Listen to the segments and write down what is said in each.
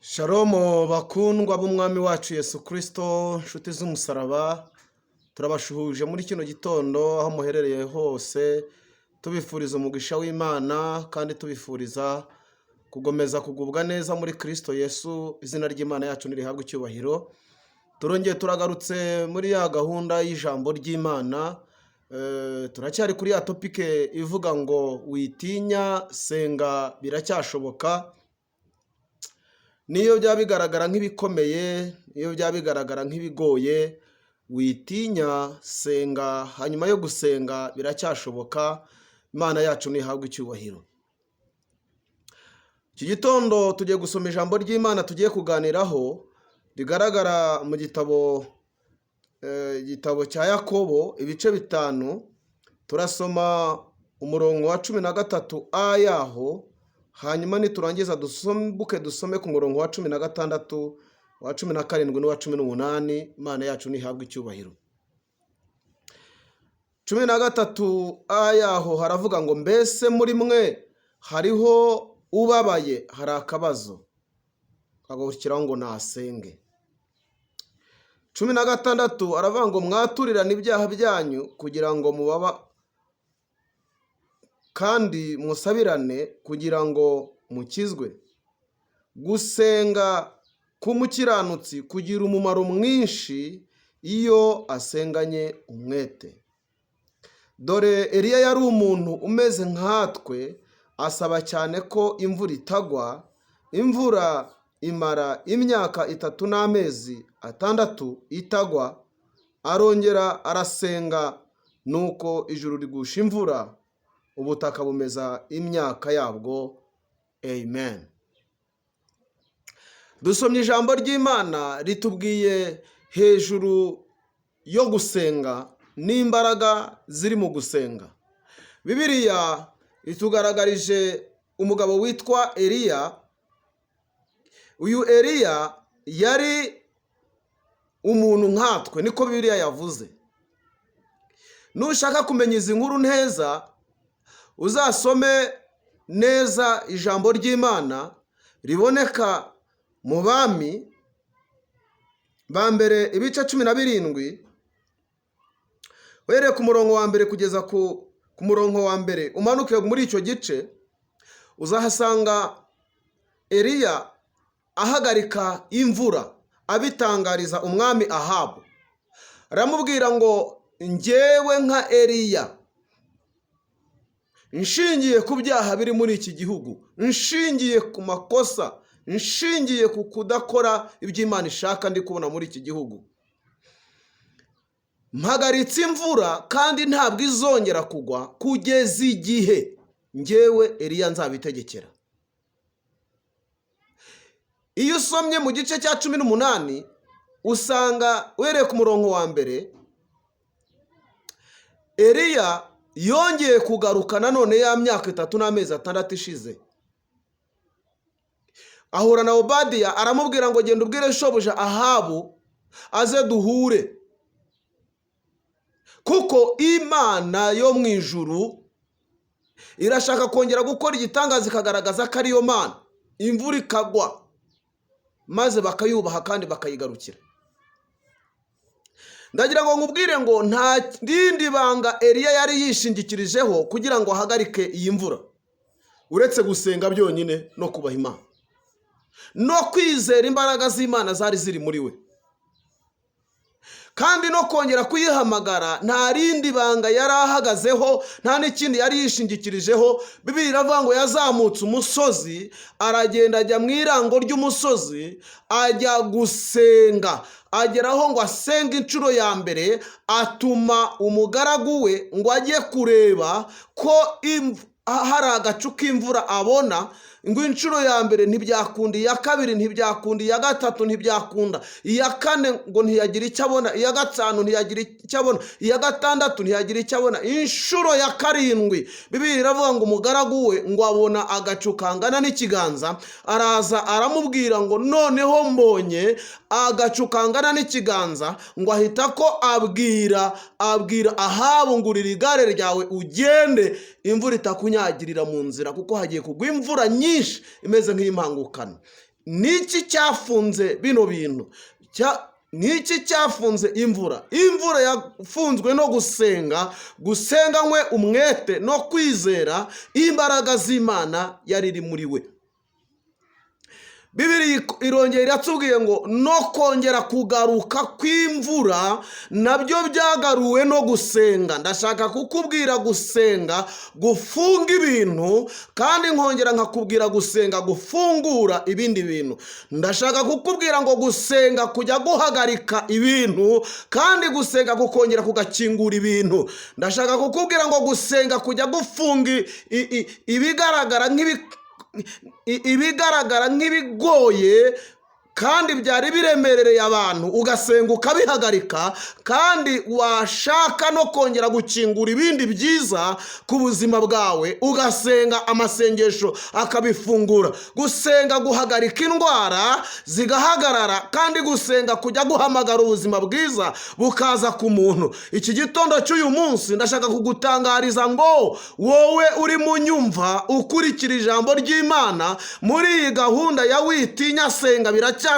Shalom bakundwa b'umwami wacu Yesu Kristo, nshuti z'umusaraba, turabashuhuje muri kino gitondo aho muherereye hose, tubifuriza umugisha w'Imana kandi tubifuriza kugomeza kugubwa neza muri Kristo Yesu. Izina ry'Imana yacu nirihabwe icyubahiro. Turongeye turagarutse muri ya gahunda y'ijambo ry'Imana. Turacyari kuri ya topike ivuga ngo witinya, senga, biracyashoboka. Niyo byaba bigaragara nk'ibikomeye, niyo byaba bigaragara nk'ibigoye, witinya, senga, hanyuma yo gusenga biracyashoboka. Imana yacu nihabwe icyubahiro. Iki gitondo tugiye gusoma ijambo ry'Imana tugiye kuganiraho, rigaragara mu gitabo cya Yakobo, ibice 5. Turasoma umurongo wa 13 a yaho, hanyuma niturangiza dusome ku murongo wa 16, wa 17 n'uwa 18. Imana yacu nihabwe icyubahiro. 13 a yaho haravuga ngo mbese muri mwe hariho ubabaye, hari akabazo, kagurikiraho ngo nasenge. 16 aravuga ngo mwaturirane ibyaha byanyu kugira ngo mubaba kandi musabirane kugira ngo mukizwe. Gusenga k'umukiranutsi kugira umumaro mwinshi iyo asenganye umwete. Dore Eliya yari umuntu umeze nkatwe, asaba cyane ko imvura itagwa. Imvura imara imyaka 3 n'amezi 6 itagwa. Arongera arasenga, nuko ijuru rigusha imvura, ubutaka bumeza imyaka yabwo. Amen. Dusomye ijambo ry'Imana ritubwiye hejuru yo gusenga n'imbaraga ziri mu gusenga. Bibiliya itugaragarije umugabo witwa Eliya. Uyu Eliya yari umuntu nkatwe, niko Bibiliya yavuze. Nushaka kumenya izi nkuru neza, uzasome neza ijambo ry'Imana riboneka mu Bami ba mbere ibice 17, uhereye ku murongo wa mbere kugeza ku murongo wa mbere umanuke muri icyo gice. Uzahasanga Eliya ahagarika imvura, abitangariza umwami Ahabu. Aramubwira ngo njyewe nka Eliya, nshingiye ku byaha biri muri iki gihugu, nshingiye ku makosa, nshingiye ku kudakora ibyo Imana ishaka ndi kubona muri iki gihugu, mpagaritse imvura kandi ntabwo izongera kugwa kugeza igihe njyewe Eliya nzabitegekera. Iyo usomye mu gice cya 18 usanga uhereye ku murongo wa mbere, Eliya yongeye kugaruka nanone ya myaka 3 n'amezi 6 ishize. Ahura na Obadiya, aramubwira ngo genda ubwire shobuja Ahabu aze duhure, kuko Imana yo mu ijuru irashaka kongera gukora igitangaza ikagaragaza ko ariyo Mana. Imvura ikagwa maze bakayubaha kandi bakayigarukira. Ndagira ngo nkubwire ngo nta rindi banga Eliya yari yishingikirijeho kugira ngo ahagarike iyi mvura, uretse gusenga byonyine no kubaha Imana no kwizera imbaraga z'Imana zari ziri muri we, kandi no kongera kuyihamagara. Nta rindi banga yari ahagazeho, nta n'ikindi yari yishingikirijeho. Bibiliya iravuga ngo yazamutse umusozi, aragenda ajya mu irango ry'umusozi, ajya gusenga. Ageraho ngo asenga inshuro ya mbere, atuma umugaragu we ngo ajye kureba ko hari agacu k'imvura abona. Ngo inshuro ya mbere ntibyakunda, iya kabiri ntibyakunda, iya gatatu ntibyakunda, iya kane ngo ntiyagira icyo abona, iya gatanu ntiyagira icyo abona, iya gatandatu ntiyagira icyo abona. Inshuro ya 7 Bibiliya iravuga ngo umugaragu we ngo abona agacu kangana n'ikiganza. Araza aramubwira ngo noneho mbonye agacu kangana n'ikiganza. Ngo ahita ko abwira Ahabu ngurira igare ryawe ugende, imvura itakunyagirira mu nzira, kuko hagiye kugwa imvura nyinshi imeze nk'impangukano. niki cyafunze bino bintu? Niki cyafunze imvura? Imvura yafunzwe no gusenga, gusenganywe umwete no kwizera imbaraga z'Imana yari iri muri we. Bibiri irongera iratubwiye ngo no kongera kugaruka kw'imvura nabyo byagaruwe no gusenga. Ndashaka kukubwira gusenga gufunga ibintu, kandi nkongera nkakubwira gusenga gufungura ibindi bintu. Ndashaka kukubwira ngo gusenga kujya guhagarika ibintu, kandi gusenga kukongera kugakingura ibintu. Ndashaka kukubwira ngo gusenga kujya gufunga ibigaragara nk'ibigoye kandi byari biremerereye abantu, ugasenga ukabihagarika, kandi washaka no kongera gukingura ibindi byiza ku buzima bwawe, ugasenga amasengesho akabifungura. Gusenga guhagarika indwara zigahagarara, kandi gusenga kujya guhamagara ubuzima bwiza bukaza ku muntu. Iki gitondo cy'uyu munsi ndashaka kugutangariza ngo wowe uri mu nyumva ukurikira ijambo ry'Imana muri iyi gahunda ya Witinya Senga Biracyashoboka,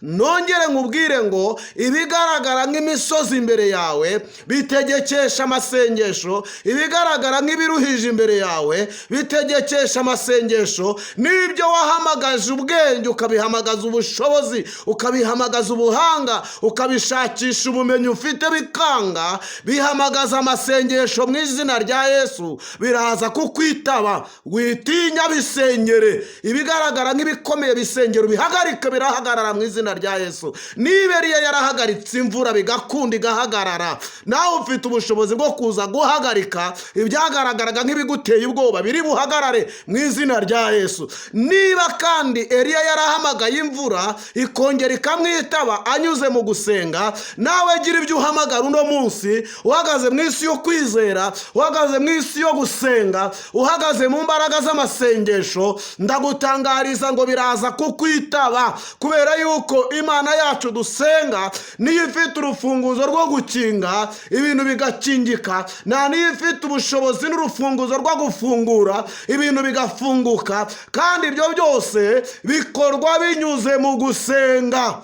nongere nkubwire ngo ibigaragara nk'imisozi imbere yawe bitegekesha amasengesho, ibigaragara nk'ibiruhije imbere yawe bitegekesha amasengesho. N'ibyo wahamagaje ubwenge ukabihamagaza ubushobozi, ukabihamagaza ubuhanga, ukabishakisha ubumenyi ufite bikanga, bihamagaza amasengesho mu izina rya Yesu, biraza kukwitaba. Witinya bisengere, ibigaragara nk'ibikomeye bisengere, ubihagarike birahagarara mu izina rya Yesu. Niba Eliya yarahagaritse imvura bigakunda igahagarara, nawe ufite ubushobozi bwo kuza guhagarika ibyagaragaraga nk'ibiguteye ubwoba, biri buhagarare mu izina rya Yesu. Niba kandi Eliya yarahamagaye imvura ikongera ikamwitaba anyuze mu gusenga, nawe gira ibyo uhamagara uno munsi, uhagaze mu isi yo kwizera, uhagaze mu isi yo gusenga, uhagaze mu mbaraga z'amasengesho, ndagutangariza ngo biraza kukwitaba, kubera yuko Imana yacu dusenga niyo ifite urufunguzo rwo gukinga ibintu bigakingika, na niyo ifite ubushobozi n'urufunguzo rwo gufungura ibintu bigafunguka, kandi ibyo byose bikorwa binyuze mu gusenga.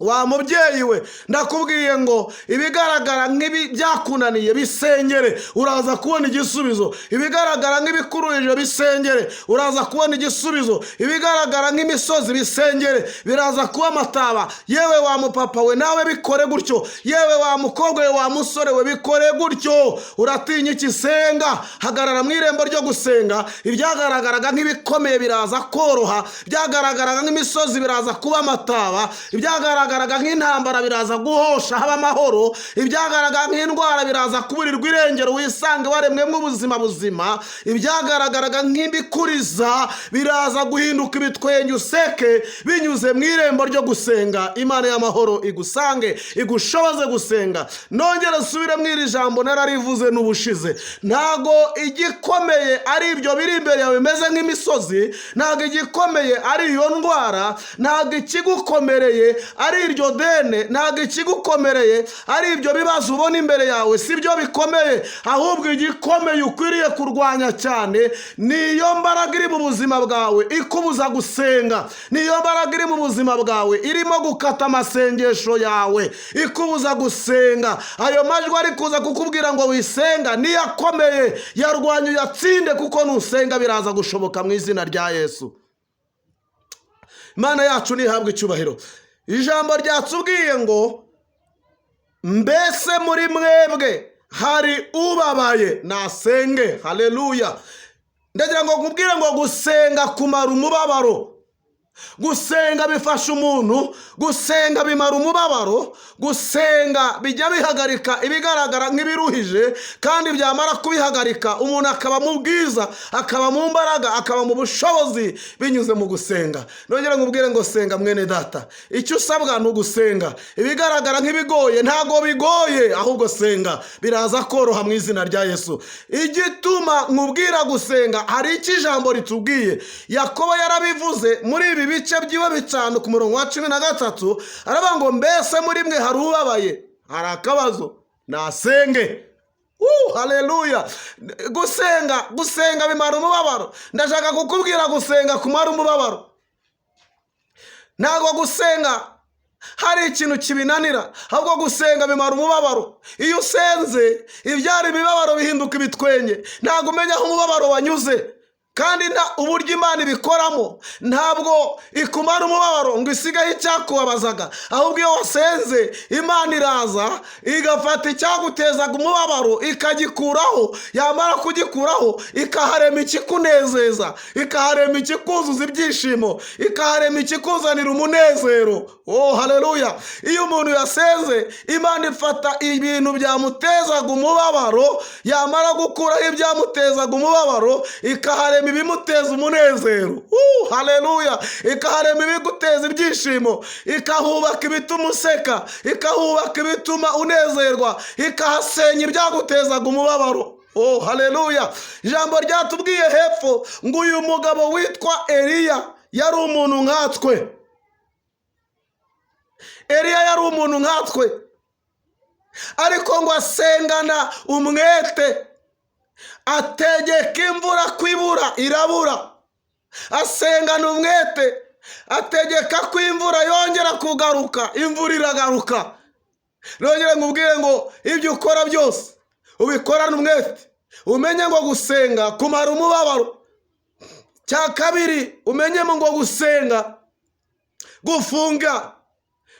Wa mubyeyi we, ndakubwiye ngo ibigaragara nk'ibyakunaniye bisengere, uraza kubona igisubizo. Ibigaragara nk'ibikururije bisengere, uraza kubona igisubizo. Ibigaragara nk'imisozi bisengere, biraza kuba amataba. Yewe wa mupapa we, nawe bikore gutyo. Yewe wa mukobwa we, wa musore we, bikore gutyo. Uratinya iki? Senga, hagarara mu irembo ryo gusenga. Ibyagaragaraga nk'ibikomeye biraza koroha, byagaragaraga nk'imisozi biraza kuba amataba, ibyagaragaraga nk'intambara biraza guhosha haba amahoro, ibyagaragara nk'indwara biraza kuburirwa irengero wisange waremwemo ubuzima buzima, ibyagaragaraga nk'ibikuriza biraza guhinduka ibitwenge useke binyuze mu irembo ryo gusenga. Imana y'amahoro igusange, igushoboze gusenga. Nongere nsubire mu iri jambo nararivuze n'ubushize, ntago igikomeye ari ibyo biri imbere yawe bimeze nk'imisozi, ntago igikomeye ari iyo ndwara, ntago ikigukomereye ari iryo dene, ntago ikigukomereye ari ibyo bibazo ubona imbere yawe, si byo bikomeye. Ahubwo igikomeye ukwiriye kurwanya cyane niyo mbaraga iri mu buzima bwawe ikubuza gusenga, niyo mbaraga iri mu buzima bwawe irimo gukata amasengesho yawe ikubuza gusenga. Ayo majwi ari kuza kukubwira ngo wisenga niyo akomeye, yarwanya uyatsinde, kuko nusenga biraza gushoboka mu izina rya Yesu. Imana yacu nihabwe icyubahiro. Ijambo ryatubwiye ngo mbese muri mwebwe hari ubabaye nasenge. Haleluya. Ndagira ngo nkubwire ngo gusenga kumara umubabaro. Gusenga bifasha umuntu, gusenga bimara umubabaro, gusenga bijya bihagarika ibigaragara nk'ibiruhije, kandi byamara kubihagarika umuntu akaba mu bwiza, akaba mu mbaraga, akaba mu bushobozi binyuze mu gusenga. Nongera nkubwire ngo senga mwene data, icyo usabwa ni ugusenga. Ibigaragara nk'ibigoye ntago bigoye, ahubwo senga biraza koroha mu izina rya Yesu. Igituma nkubwira gusenga, hari iki ijambo ritubwiye. Yakobo yarabivuze muri ibi bice byiwe bitanu ku murongo wa 13, aravuga ngo mbese muri mwe hari ubabaye, hari akabazo, nasenge. Haleluya. Gusenga bimara umubabaro. Ndashaka kukubwira gusenga kumara umubabaro. ntabwo gusenga hari ikintu kibinanira, ahubwo gusenga bimara umubabaro. Iyo usenze ibyari imibabaro bihinduka ibitwenge, ntabwo umenya aho umubabaro wanyuze. Kandi uburyo Imana ibikoramo ntabwo ikumara umubabaro ngo isigaye icyakubabazaga, ahubwo iyo wasenze Imana iraza igafata icyagutezaga umubabaro ikagikuraho, yamara kugikuraho ikaharema ikikunezeza, ikaharema ikikuzuza ibyishimo, ikaharema ikikuzanira umunezero. Oh haleluya! Iyo umuntu yasenze Imana ifata ibintu byamutezaga umubabaro, yamara gukuraho ibyamutezaga umubabaro ikaharema ibimuteza umunezero. Haleluya! Ikaharema ibiguteza ibyishimo, ikahubaka ibituma useka, ikahubaka ibituma unezerwa, ikahasenya ibyagutezaga umubabaro. Oh haleluya! Ijambo ryatubwiye hepfo ngo uyu mugabo witwa Eliya yari umuntu nkatwe. Eliya yari umuntu nkatwe, ariko ngo asengana umwete, ategeka imvura kwibura, irabura. Asengana umwete, ategeka ko imvura yongera kugaruka, imvura iragaruka. Nongere nkubwire ngo ibyo ukora byose ubikorane umwete. Umenye ngo gusenga kumara umubabaro. Cya kabiri, umenye ngo gusenga gufunga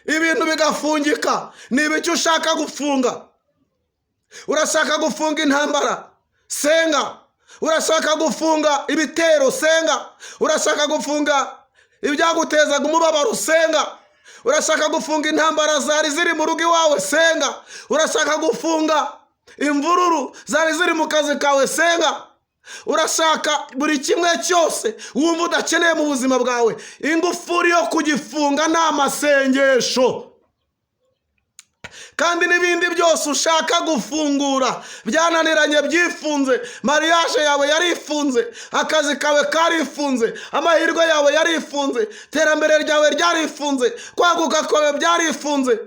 ibintu bigafungika. Niba icyo ushaka gufunga, urashaka gufunga intambara, senga. Urashaka gufunga ibitero, senga. Urashaka gufunga ibyagutezaga umubabaro, senga. Urashaka gufunga intambara zari ziri mu rugo iwawe, senga. Urashaka gufunga imvururu zari ziri mu kazi kawe, senga. Urashaka buri kimwe cyose wumva udakeneye mu buzima bwawe, ingufuri yo kugifunga ni amasengesho. Kandi n'ibindi byose ushaka gufungura byananiranye, byifunze. Mariage yawe yarifunze, akazi kawe karifunze, amahirwe yawe yarifunze, terambere ryawe ryarifunze, kwaguka kwawe byarifunze,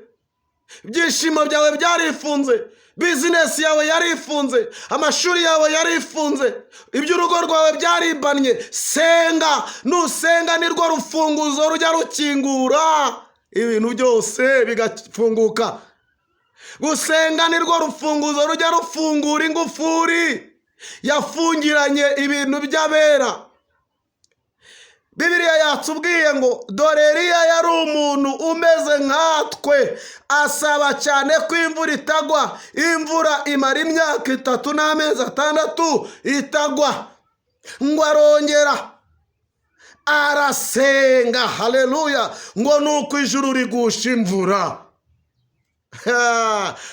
ibyishimo byawe byarifunze, bizinesi yawe yarifunze, amashuri yawe yarifunze, iby'urugo rwawe byaribanye. Senga. Nusenga nirwo rufunguzo rujya rukingura ibintu byose bigafunguka. Gusenga nirwo rufunguzo rujya rufungura ingufuri yafungiranye ibintu by'abera. Bibiliya yatubwiye ngo dore Eliya yari umuntu umeze nkatwe, asaba cyane ko imvura itagwa. Imvura imara imyaka 3 n'amezi 6 itagwa, ngo arongera arasenga. Haleluya! Ngo nuko ijuru rigusha imvura.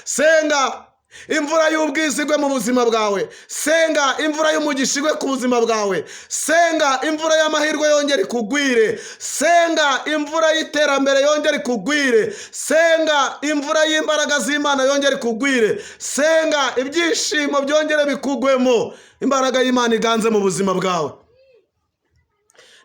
Senga imvura y'ubwizigwe mu buzima bwawe. Senga imvura y'umugishigwe ku buzima bwawe. Senga imvura y'amahirwe yongere kugwire. Senga imvura y'iterambere yongere kugwire. Senga imvura y'imbaraga z'Imana yongere kugwire. Senga ibyishimo byongere bikugwemo, imbaraga y'Imana iganze mu buzima bwawe.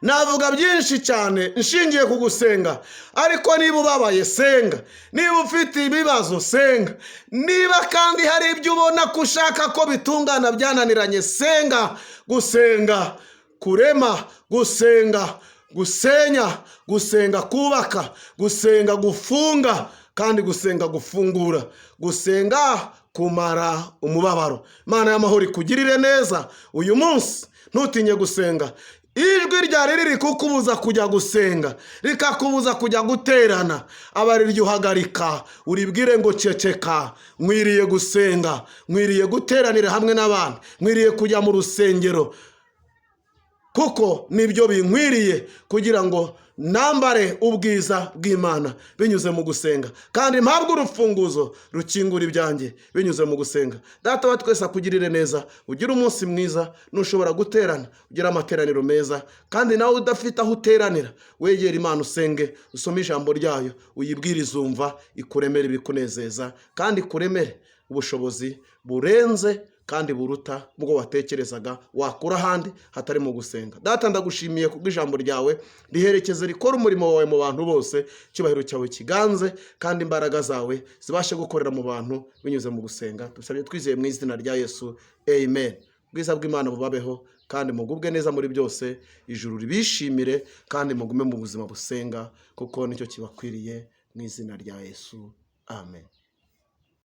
Navuga byinshi cyane nshingiye ku gusenga, ariko niba ubabaye, senga. Niba ufite ibibazo, senga. Niba kandi hari ibyo ubona ko ushaka ko bitungana byananiranye, senga. Gusenga kurema, gusenga gusenya, gusenga kubaka, gusenga gufunga, kandi gusenga gufungura, gusenga kumara umubabaro. Imana y'amahoro ikugirire neza uyu munsi. Ntutinye gusenga. Ijwi ryari riri kukubuza kujya gusenga, rikakubuza kujya guterana, abariryo uhagarika uribwire ngo ceceka. Mwiriye gusenga, mwiriye guteranira hamwe n'abandi, mwiriye kujya mu rusengero, kuko nibyo binkwiriye kugira ngo nambare ubwiza bw'Imana binyuze mu gusenga, kandi mpabwe urufunguzo rukingura ibyanjye binyuze mu gusenga. Data wa twese akugirire neza, ugira umunsi mwiza. Nushobora guterana, ugira amateraniro meza, kandi nawe udafite aho uteranira, wegera Imana usenge, usome ijambo ryayo, uyibwirize, umva, ikuremere ibikunezeza, kandi kuremere ubushobozi burenze kandi buruta bwo watekerezaga wakura ahandi hatari mu gusenga. Data ndagushimiye kubw'ijambo ryawe riherekeze rikora umurimo wawe mu bantu bose. Cyubahiro cyawe kiganze, kandi imbaraga zawe zibashe gukorera mu bantu binyuze mu gusenga. Dusabye twizeye mu izina rya Yesu, amen. Ubwiza bw'Imana bubabeho. kandi mugubwe neza muri byose, ijuru ribishimire kandi mugume mu buzima busenga kuko nicyo kibakwiriye, mu izina rya Yesu, amen.